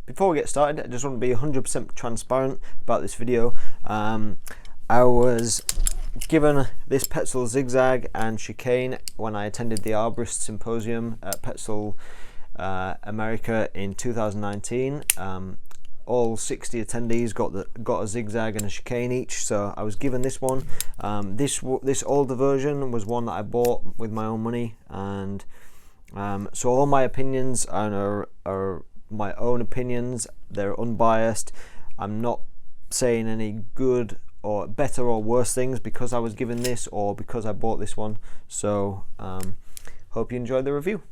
Before we get started, I just want to be 100% transparent about this video. I was given this Petzl Zigzag and Chicane when I attended the Arborist symposium at Petzl America in 2019. All 60 attendees got a zigzag and a chicane each, so I was given this one. This older version was one that I bought with my own money, and so all my opinions are my own opinions. They're unbiased. I'm not saying any good or better or worse things because I was given this or because I bought this one. So hope you enjoyed the review.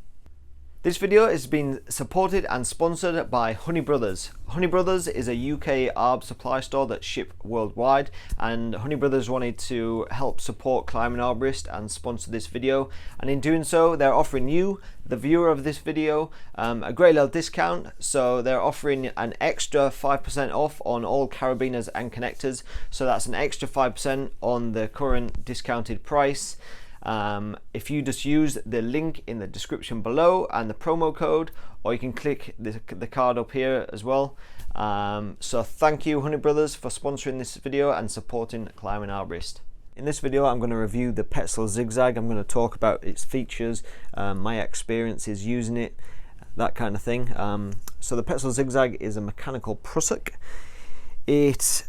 This video is being supported and sponsored by Honey Brothers. Honey Brothers is a UK ARB supply store that ship worldwide, and Honey Brothers wanted to help support Climbing Arborist and sponsor this video, and in doing so they're offering you, the viewer of this video, a great little discount. So they're offering an extra 5% off on all carabiners and connectors, so that's an extra 5% on the current discounted price. If you just use the link in the description below and the promo code, or you can click the card up here as well. So thank you, Honey Brothers, for sponsoring this video and supporting Climbing Arborist. In this video I'm going to review the Petzl Zigzag. I'm going to talk about its features, my experiences using it, that kind of thing. So the Petzl Zigzag is a mechanical prussik. It's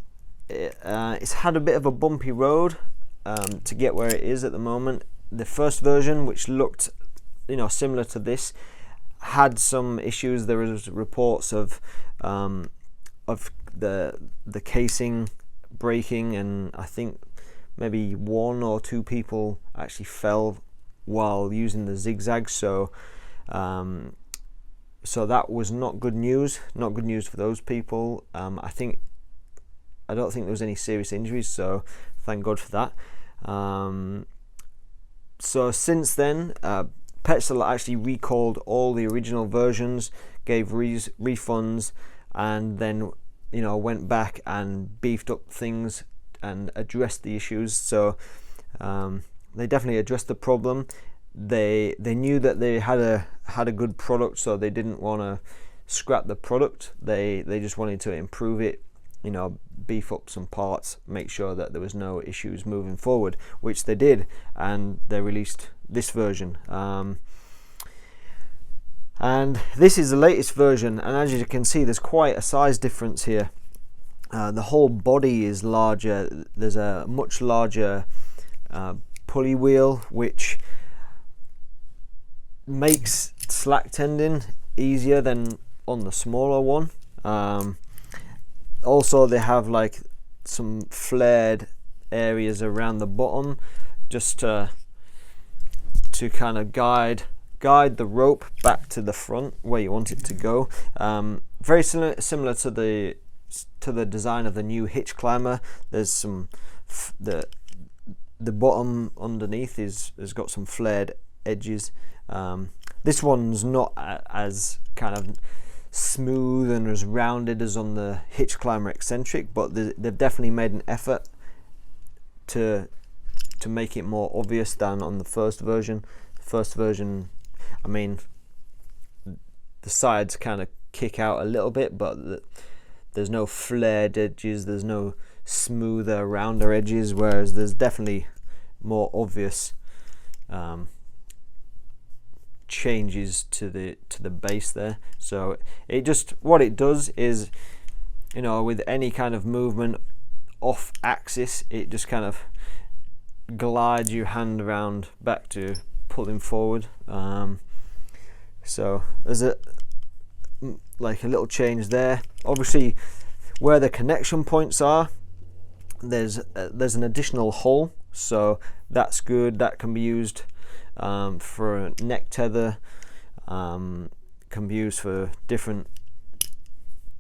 had a bit of a bumpy road to get where it is at the moment. The first version, which looked similar to this, had some issues. There was reports of the casing breaking, and I think maybe 1 or 2 people actually fell while using the zigzag. So that was not good news. Not good news for those people. I don't think there was any serious injuries, so thank God for that. So since then, Petzl actually recalled all the original versions, gave refunds, and then went back and beefed up things and addressed the issues. So they definitely addressed the problem. They knew that they had a good product, so they didn't want to scrap the product. They just wanted to improve it, beef up some parts, make sure that there was no issues moving forward, which they did, and they released this version. And this is the latest version, and as you can see, there's quite a size difference here. The whole body is larger. There's a much larger pulley wheel, which makes slack tending easier than on the smaller one. Also, they have like some flared areas around the bottom, just to kind of guide the rope back to the front where you want it to go. Very similar to the design of the new hitch climber. There's some the bottom underneath has got some flared edges. This one's not as kind of smooth and as rounded as on the hitch climber eccentric, but they've definitely made an effort to make it more obvious than on the first version. The first version, I mean, the sides kind of kick out a little bit, but there's no flared edges, there's no smoother, rounder edges, whereas there's definitely more obvious changes to the base there. So what it does is, with any kind of movement off axis, it just kind of glides your hand around back to pulling forward. So there's a little change there. Obviously, where the connection points are, there's an additional hole, so that's good. That can be used for a neck tether, can be used for different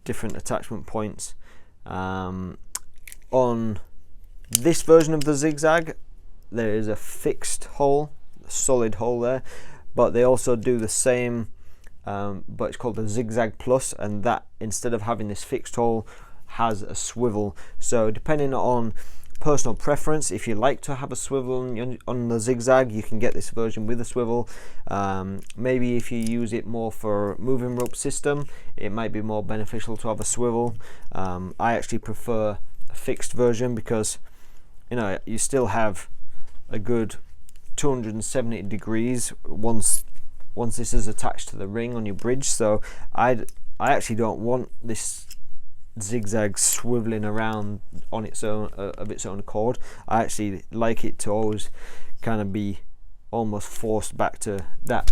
attachment points. On this version of the Zigzag, there is a fixed hole, a solid hole there, but they also do the same, but it's called the Zigzag Plus, and that, instead of having this fixed hole, has a swivel. So depending on personal preference. If you like to have a swivel on the Zigzag, you can get this version with a swivel. Maybe if you use it more for moving rope system, it might be more beneficial to have a swivel. I actually prefer a fixed version because, you know, you still have a good 270 degrees once this is attached to the ring on your bridge. So I actually don't want this Zigzag swiveling around on its own of its own accord. I actually like it to always kind of be almost forced back to that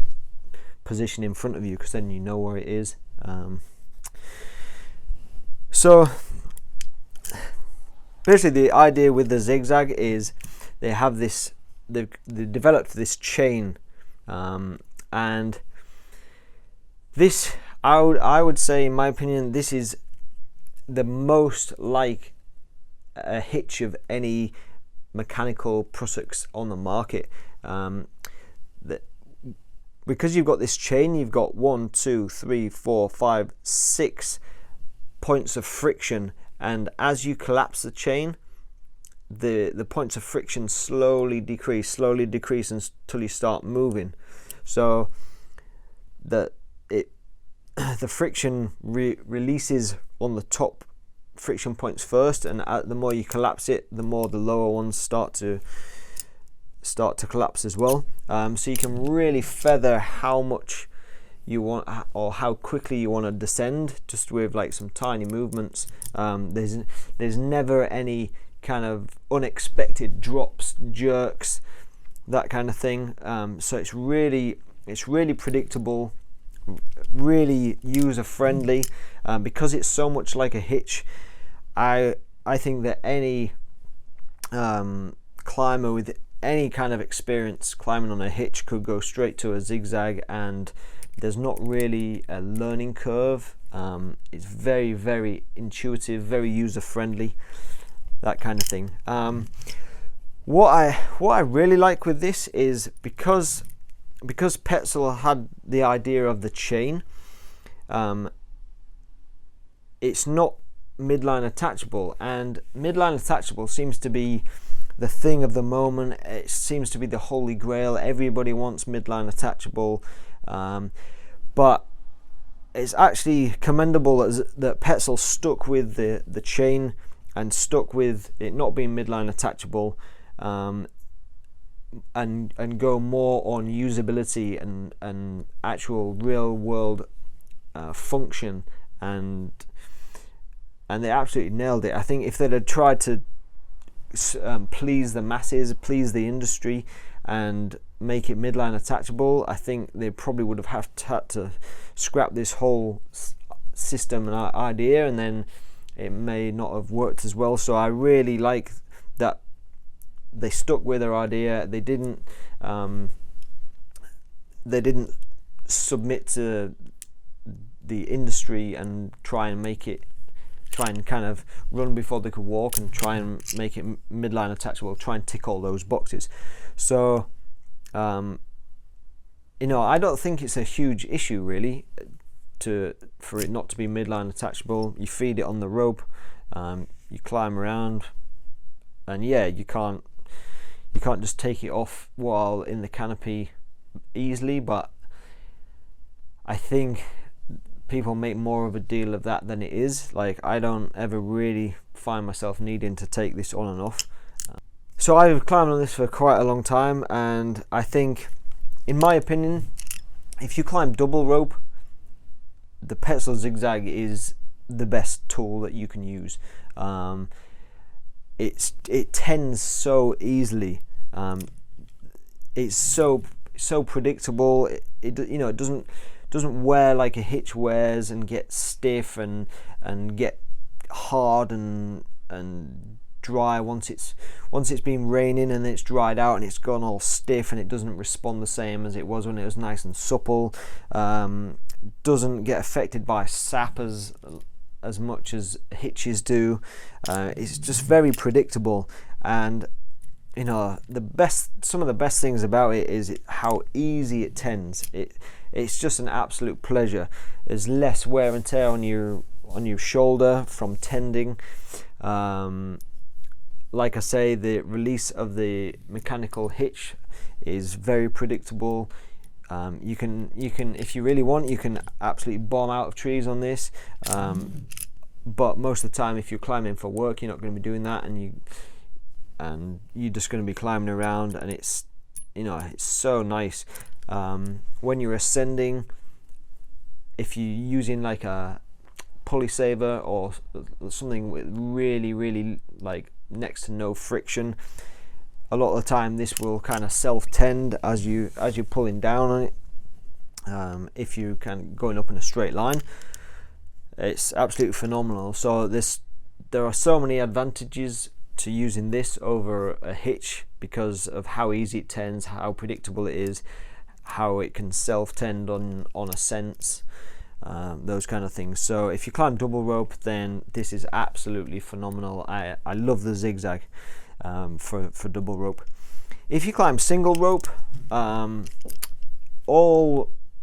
position in front of you, because then you know where it is. So basically the idea with the Zigzag is they have this, they developed this chain, and this, I would say, in my opinion, this is the most like a hitch of any mechanical prussiks on the market. Because you've got this chain, you've got 1, 2, 3, 4, 5, 6 points of friction, and as you collapse the chain, the points of friction slowly decrease until you start moving. So the friction releases on the top friction points first, and the more you collapse it, the more the lower ones start to collapse as well. So you can really feather how much you want or how quickly you want to descend, just with like some tiny movements. There's never any kind of unexpected drops, jerks, that kind of thing. So it's really predictable, really user friendly, because it's so much like a hitch. I think that any climber with any kind of experience climbing on a hitch could go straight to a Zigzag, and there's not really a learning curve. It's very, very intuitive, very user friendly, that kind of thing. What I really like with this is because Petzl had the idea of the chain, it's not midline attachable, and midline attachable seems to be the thing of the moment. It seems to be the holy grail. Everybody wants midline attachable, but it's actually commendable that Petzl stuck with the chain and stuck with it not being midline attachable, and go more on usability and actual real world function, and they absolutely nailed it. I think if they'd have tried to please the masses, please the industry, and make it midline attachable, I think they probably would have had to scrap this whole system and idea, and then it may not have worked as well. So I really like that they stuck with their idea. They didn't submit to the industry and try and kind of run before they could walk and try and make it midline attachable, try and tick all those boxes. So you know, I don't think it's a huge issue really for it not to be midline attachable. You feed it on the rope, you climb around, and yeah, you can't just take it off while in the canopy easily. But I think people make more of a deal of that than it is. Like, I don't ever really find myself needing to take this on and off. So I've climbed on this for quite a long time, and I think, in my opinion, if you climb double rope, the Petzl Zigzag is the best tool that you can use. It tends so easily. It's so predictable. It you know, it doesn't wear like a hitch wears and get stiff and get hard and dry once it's been raining and it's dried out and it's gone all stiff, and it doesn't respond the same as it was when it was nice and supple. Doesn't get affected by sap as much as hitches do. It's just very predictable, and you know, some of the best things about it is how easy it tends. It's just an absolute pleasure. There's less wear and tear on your shoulder from tending, like I say, the release of the mechanical hitch is very predictable. You can, if you really want, you can absolutely bomb out of trees on this. But most of the time, if you're climbing for work, you're not going to be doing that, and you're just going to be climbing around, and it's, you know, it's so nice. When you're ascending, if you're using like a pulley saver or something with really like next to no friction, a lot of the time this will kind of self-tend as you're pulling down on it. If you can going up in a straight line, it's absolutely phenomenal. So there are so many advantages to using this over a hitch because of how easy it tends, how predictable it is, how it can self-tend on ascents, those kind of things. So if you climb double rope, then this is absolutely phenomenal. I love the Zigzag for double rope. If you climb single rope, all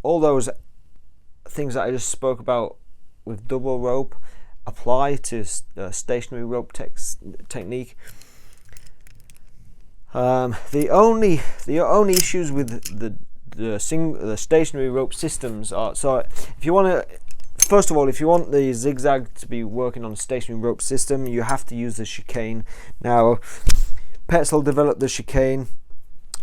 those things that I just spoke about with double rope apply to stationary rope technique. The only issues with the stationary rope systems are, so if you want to, first of all, if you want the Zigzag to be working on a stationary rope system, you have to use the chicane. Now, Petzl developed the chicane.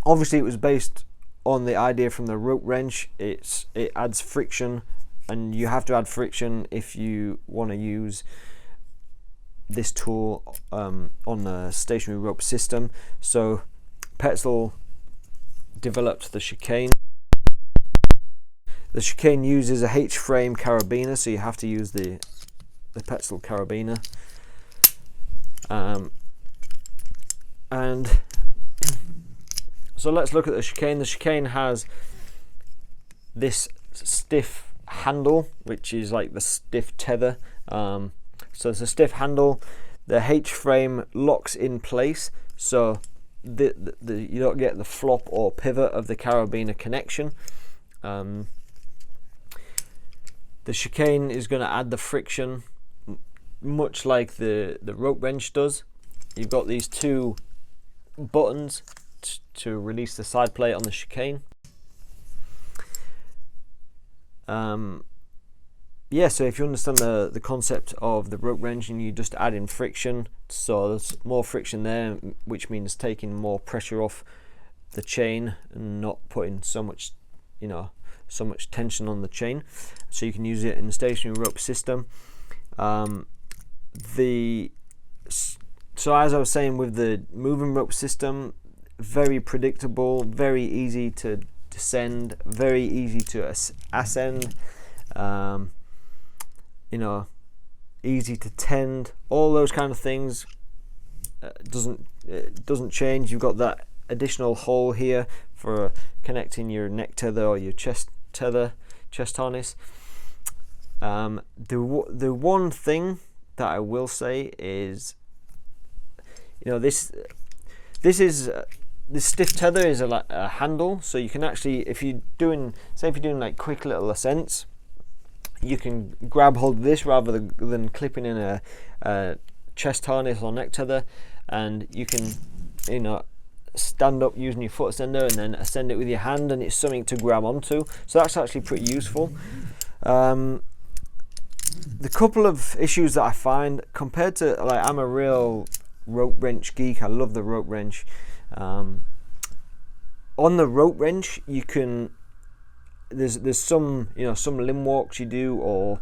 Obviously, it was based on the idea from the rope wrench. It adds friction, and you have to add friction if you want to use this tool on the stationary rope system. So Petzl developed the chicane. The chicane uses a H-frame carabiner, so you have to use the Petzl carabiner. And so let's look at the chicane. The chicane has this stiff handle, which is like the stiff tether. So it's a stiff handle. The H-frame locks in place, so you don't get the flop or pivot of the carabiner connection. The chicane is going to add the friction, much like the rope wrench does. You've got these two buttons to release the side plate on the chicane. Yeah, so if you understand the concept of the rope wrench, and you just add in friction, so there's more friction there, which means taking more pressure off the chain and not putting so much, you know, so much tension on the chain. So you can use it in the stationary rope system. So as I was saying, with the moving rope system, very predictable, very easy to descend, very easy to ascend. You know, easy to tend, all those kind of things. It doesn't change. You've got that additional hole here for connecting your neck tether or your chest harness. The one thing that I will say is, you know, this stiff tether is a handle, so you can actually, if you're doing like quick little ascents, you can grab hold of this rather than clipping in a chest harness or neck tether, and you can, you know, stand up using your foot ascender and then ascend it with your hand, and it's something to grab onto. So that's actually pretty useful. The couple of issues that I find compared to, like, I'm a real rope wrench geek. I love the rope wrench. On the rope wrench, you can, there's some, you know, some limb walks you do, or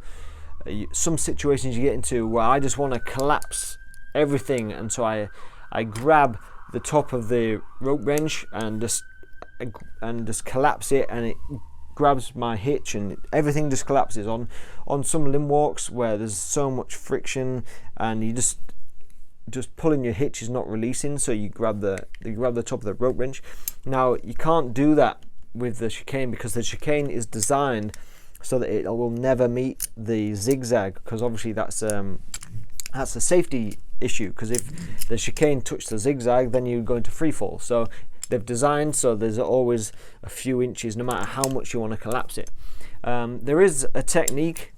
some situations you get into where I just want to collapse everything, and so I grab the top of the rope wrench and just collapse it, and it grabs my hitch and everything just collapses. On some limb walks where there's so much friction and you just pulling your hitch is not releasing, so you grab the top of the rope wrench. Now you can't do that with the chicane, because the chicane is designed so that it will never meet the Zigzag, because obviously that's a safety issue, because if the chicane touched the Zigzag, then you go into free fall. So they've designed so there's always a few inches no matter how much you want to collapse it. There is a technique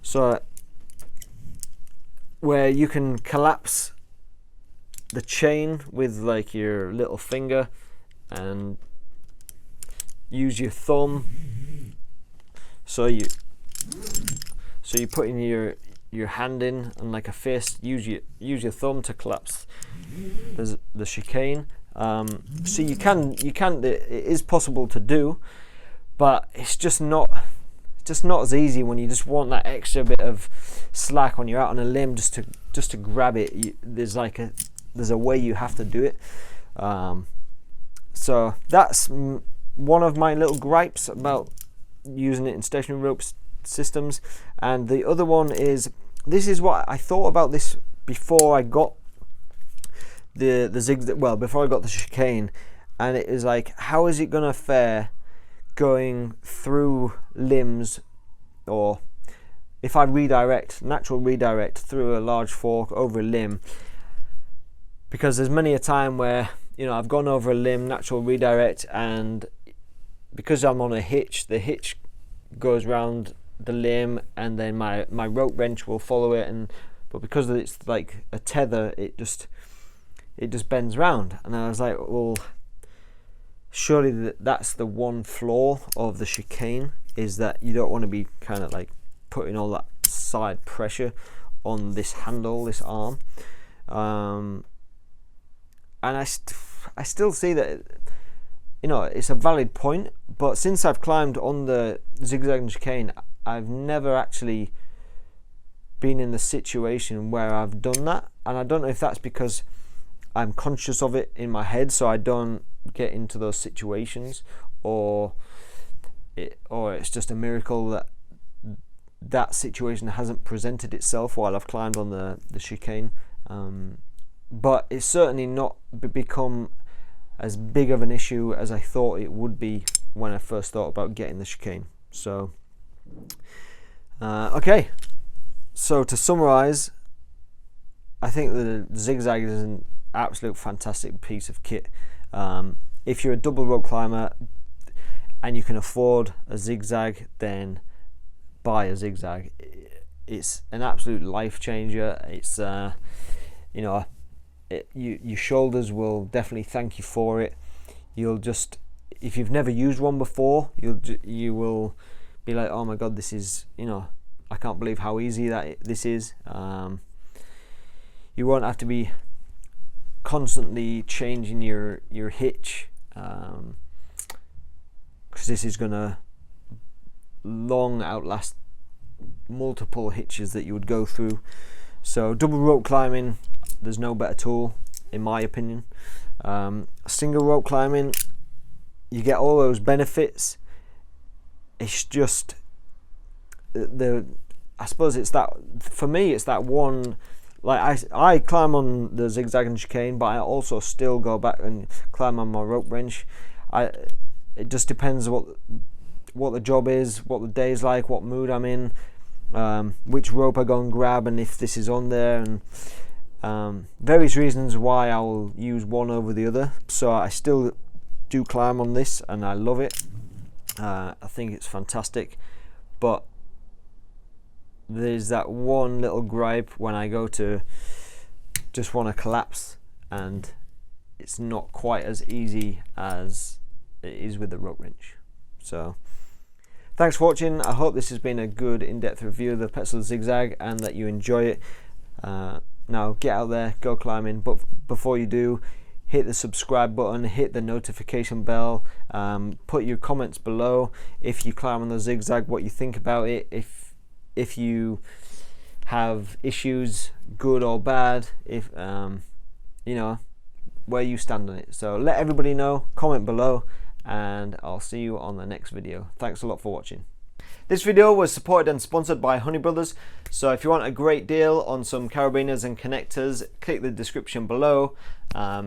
so where you can collapse the chain with like your little finger and use your thumb. So you put in your hand in and like a fist. Use your thumb to collapse the chicane. So you can it is possible to do, but it's just not as easy when you just want that extra bit of slack when you're out on a limb just to grab it. There's a way you have to do it. So that's one of my little gripes about using it in stationary rope systems. And the other one is, this is what I thought about this before I got the zigzag, well, before I got the chicane, and it is like, how is it gonna fare going through limbs, or if I natural redirect through a large fork over a limb? Because there's many a time where, you know, I've gone over a limb, natural redirect, and because I'm on a hitch, the hitch goes round the limb, and then my rope wrench will follow it, but because it's like a tether, it just bends round. And I was like, well, surely that's the one flaw of the chicane, is that you don't want to be kind of like putting all that side pressure on this handle, this arm. And I still see that, you know, it's a valid point, but since I've climbed on the zigzag and chicane, I've never actually been in the situation where I've done that. And I don't know if that's because I'm conscious of it in my head, so I don't get into those situations, or it's just a miracle that situation hasn't presented itself while I've climbed on the chicane. But it's certainly not become as big of an issue as I thought it would be when I first thought about getting the chicane. So okay, so to summarize, I think the zigzag is an absolute fantastic piece of kit. If you're a double rope climber and you can afford a zigzag, then buy a zigzag. It's an absolute life changer. It's you know, your shoulders will definitely thank you for it. You'll just, if you've never used one before, you will be like, oh my god, this is, you know, I can't believe how easy this is. You won't have to be constantly changing your hitch, because this is gonna long outlast multiple hitches that you would go through. So double rope climbing, there's no better tool in my opinion. Single rope climbing, you get all those benefits. It's just I suppose it's that, for me it's that one, like I climb on the zigzag and chicane, but I also still go back and climb on my rope wrench. It just depends what the job is, what the day's like, what mood I'm in, which rope I go and grab, and if this is on there, and various reasons why I will use one over the other. So I still do climb on this and I love it. I think it's fantastic, but there's that one little gripe when I go to just want to collapse, and it's not quite as easy as it is with the rope wrench. So thanks for watching. I hope this has been a good in-depth review of the Petzl Zigzag and that you enjoy it. Now get out there, go climbing, but before you do, hit the subscribe button, hit the notification bell, put your comments below if you climb on the zigzag, what you think about it, if you have issues, good or bad, if you know, where you stand on it. So let everybody know, comment below, and I'll see you on the next video. Thanks a lot for watching. This video was supported and sponsored by Honey Brothers, so if you want a great deal on some carabiners and connectors, click the description below,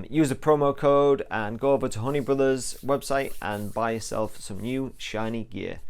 use a promo code and go over to Honey Brothers website and buy yourself some new shiny gear.